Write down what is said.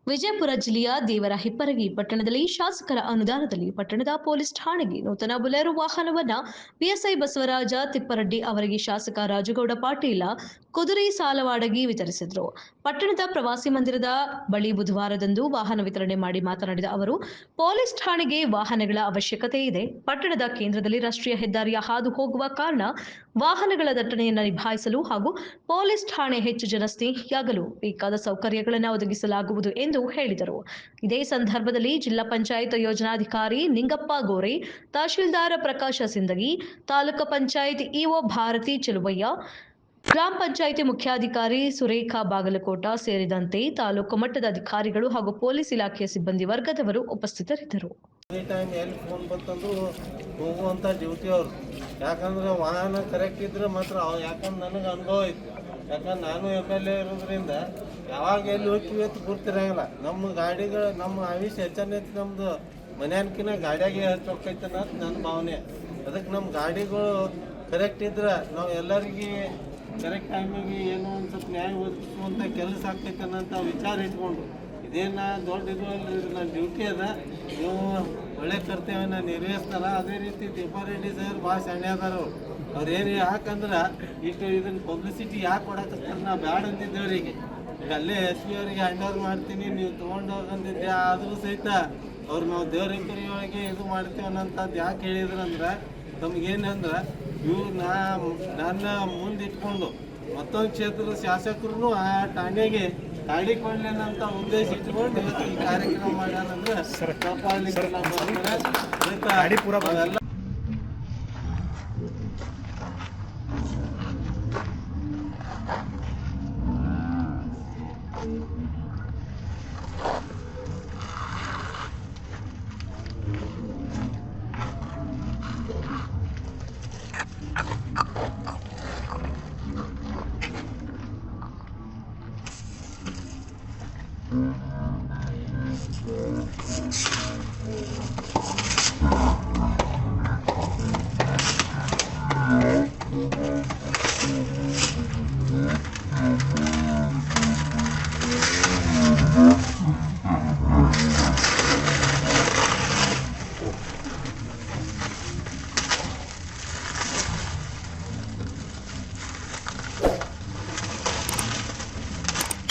ವಿಜಯಪುರ ಜಿಲ್ಲೆಯ ದೇವರಹಿಪ್ಪರಗಿ ಪಟ್ಟಣದಲ್ಲಿ ಶಾಸಕರ ಅನುದಾನದಲ್ಲಿ ಪಟ್ಟಣದ ಪೊಲೀಸ್ ಠಾಣೆಗೆ ನೂತನ ಬೊಲೆರೋ ವಾಹನವನ್ನು ಪಿಎಸ್ಐ ಬಸವರಾಜ ತಿಪ್ಪರಡ್ಡಿ ಅವರಿಗೆ ಶಾಸಕ ರಾಜಗೌಡ ಪಾಟೀಲ ಕುದುರೆ ಸಾಲವಾಡಗಿ ವಿತರಿಸಿದರು. ಪಟ್ಟಣದ ಪ್ರವಾಸಿ ಮಂದಿರದ ಬಳಿ ಬುಧವಾರದಂದು ವಾಹನ ವಿತರಣೆ ಮಾಡಿ ಮಾತನಾಡಿದ ಅವರು, ಪೊಲೀಸ್ ಠಾಣೆಗೆ ವಾಹನಗಳ ಅವಶ್ಯಕತೆ ಇದೆ. ಪಟ್ಟಣದ ಕೇಂದ್ರದಲ್ಲಿ ರಾಷ್ಟ್ರೀಯ ಹೆದ್ದಾರಿಯ ಹಾದು ಹೋಗುವ ಕಾರಣ ವಾಹನಗಳ ದಟ್ಟಣೆಯನ್ನು ನಿಭಾಯಿಸಲು ಹಾಗೂ ಪೊಲೀಸ್ ಠಾಣೆ ಹೆಚ್ಚು ಜನಸ್ನೇಹಿಯಾಗಲು ಬೇಕಾದ ಸೌಕರ್ಯಗಳನ್ನು ಒದಗಿಸಲಾಗುವುದು ಎಂದು ಹೇಳಿದರು. ಇದೇ ಸಂದರ್ಭದಲ್ಲಿ ಜಿಲ್ಲಾ ಪಂಚಾಯತ್ ಯೋಜನಾಧಿಕಾರಿ ನಿಂಗಪ್ಪ ಗೋರೆ, ತಹಶೀಲ್ದಾರ್ ಪ್ರಕಾಶ ಸಿಂದಗಿ, ತಾಲೂಕು ಪಂಚಾಯತ್ ಇಒ ಭಾರತಿ ಚೆಲುವಯ್ಯ, ಗ್ರಾಮ ಪಂಚಾಯಿತಿ ಮುಖ್ಯಾಧಿಕಾರಿ ಸುರೇಖಾ ಬಾಗಲಕೋಟ ಸೇರಿದಂತೆ ತಾಲೂಕು ಮಟ್ಟದ ಅಧಿಕಾರಿಗಳು ಹಾಗೂ ಪೊಲೀಸ್ ಇಲಾಖೆಯ ಸಿಬ್ಬಂದಿ ವರ್ಗದವರು ಉಪಸ್ಥಿತರಿದ್ದರು. ಹೋಗುವಂಥ ಡ್ಯೂಟಿ ಅವರು, ಯಾಕಂದ್ರೆ ವಾಹನ ಕರೆಕ್ಟ್ ಇದ್ರೆ ಮಾತ್ರ ಯಾಕಂದ್ರೆ ನನಗೆ ಅನುಭವ ಇತ್ತು. ಯಾಕಂದ್ರೆ ನಾನು MLA ಇರೋದ್ರಿಂದ ಯಾವಾಗ ಎಲ್ಲಿ ಹೋಗ್ತೀವಿ ಅಂತ ಗೊತ್ತಿರಂಗಿಲ್ಲ. ನಮ್ಮ ಗಾಡಿಗಳು ನಮ್ಮ ಆಯುಷ್ ಹೆಚ್ಚೈತಿ, ನಮ್ಮದು ಮನೆಯನ್ಕಿನ ಗಾಡಿಯಾಗೆ ಹೆಚ್ಚೋಕೈತೆ ಅಂತ ನನ್ನ ಭಾವನೆ. ಅದಕ್ಕೆ ನಮ್ಮ ಗಾಡಿಗಳು ಕರೆಕ್ಟ್ ಇದ್ರೆ ನಾವು ಎಲ್ಲರಿಗೆ ಕರೆಕ್ಟ್ ಟೈಮಿಗೆ ಏನೋ ಒಂದು ಸ್ವಲ್ಪ ನ್ಯಾಯ ಒದಗಿಸುವಂಥ ಕೆಲಸ ಆಗ್ತೈತೆ ಅನ್ನೋಂಥ ವಿಚಾರ ಇಟ್ಕೊಂಡು ಇದೇನು ದೊಡ್ಡ ಇದು ನನ್ನ ಡ್ಯೂಟಿ ಅದ, ನೀವು ಒಳ್ಳೆ ಕರ್ತವ್ಯನ ನಿರ್ವಹಿಸ್ತಾರ. ಅದೇ ರೀತಿ ತಿಪ್ಪಾರೆಡ್ಡಿ ಸರ್ ಭಾಳ ಸಣ್ಣ ಅದಾರ. ಅವ್ರು ಏನು ಯಾಕಂದ್ರೆ ಇಷ್ಟು ಇದನ್ನು ಪಬ್ಲಿಸಿಟಿ ಯಾಕೆ ಕೊಡಕತ್ತಾರೆ, ನಾ ಬ್ಯಾಡ ಅಂತಿದ್ದೇವ್ರಿಗೆ. ಈಗ ಅಲ್ಲೇ SP ಅವರಿಗೆ ಹ್ಯಾಂಡ್ ಓವರ್ ಮಾಡ್ತೀನಿ, ನೀವು ತೊಗೊಂಡು ಹೋಗಂತಿದ್ದೆ. ಆದರೂ ಸಹಿತ ಅವ್ರು ನಾವು ದೇವ್ರಿಬ್ಬರಿ ಒಳಗೆ ಇದು ಮಾಡ್ತೀವಿ ಅನ್ನೋಂಥದ್ದು ಯಾಕೆ ಹೇಳಿದ್ರಂದ್ರೆ, ನಮಗೇನಂದ್ರೆ ಇವು ನನ್ನ ಮುಂದಿಟ್ಕೊಂಡು ಮತ್ತೊಂದು ಕ್ಷೇತ್ರದ ಶಾಸಕರು ಆ ಠಾಣೆಗೆ ಗಾಡಿ ಕೊಡ್ಲೇನಂತ ಉದ್ದೇಶ ಇಟ್ಕೊಂಡು ಇವತ್ತು ಈ ಕಾರ್ಯಕ್ರಮ ಮಾಡ್ಯಾನಂದ್ರೆ ತಪ್ಪಾಗ್ಲಿಕ್ಕೆ